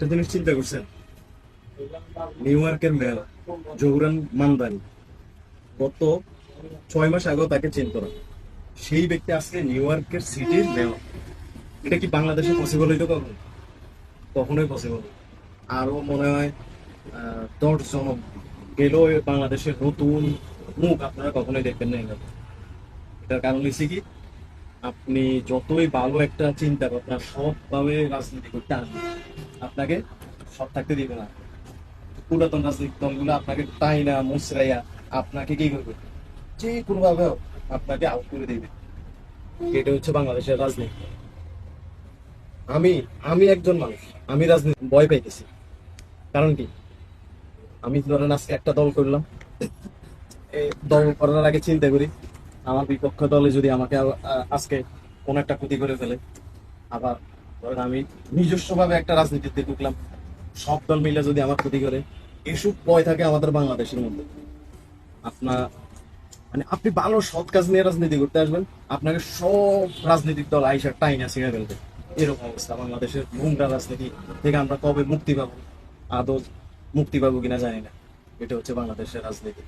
একটা জিনিস চিন্তা করছেন, নিউ ইয়র্কের মেয়র জহুরান মানদানি গত 6 মাস আগেও তাকে চিনত না, সেই ব্যক্তি আজকে নিউ ইয়র্কের সিটির মেয়র। এটা কি বাংলাদেশে পসিবল হইতো কখন? কখনোই পসিবল। আরো মনে হয় 10 জন গেলেও বাংলাদেশের নতুন মুখ আপনারা কখনোই দেখবেন না এখানে। এটার কারণ হচ্ছে কি, আপনি যতই ভালো একটা চিন্তা ভাবনা সবভাবে রাজনীতি করতে আসবেন, আপনাকে সব থাকতে দিবে না। পুরাতন রাজনৈতিক দলগুলো আপনাকে তাই না মুচড়াইয়া আপনাকে কি করবে, যে কোনো ভাবে হোক আপনাকে আউট করে দিবে। এটা হচ্ছে বাংলাদেশের রাজনীতি। আমি আমি একজন মানুষ, আমি রাজনীতি ভয় পাইতেছি। কারণ কি, আমি ধরেন আজকে একটা দল করলাম, এই দল করার আগে চিন্তা করি আমার বিপক্ষ দলে যদি আমাকে আজকে কোন একটা ক্ষতি করে ফেলে। আবার ধরেন আমি নিজস্ব ভাবে একটা রাজনীতিতে ঢুকলাম, সব দল মিলে যদি আমার ক্ষতি করে। এসব ভয় থাকে আমাদের বাংলাদেশের মধ্যে। আপনার মানে আপনি ভালো সৎ কাজ নিয়ে রাজনীতি করতে আসবেন, আপনাকে সব রাজনৈতিক দল আইসা টাইনা ছিঁড়ে ফেলবে। এরকম অবস্থা বাংলাদেশের নোংরা রাজনীতি থেকে আমরা কবে মুক্তি পাবো, আদৌ মুক্তি পাবো কিনা জানি না। এটা হচ্ছে বাংলাদেশের রাজনীতি।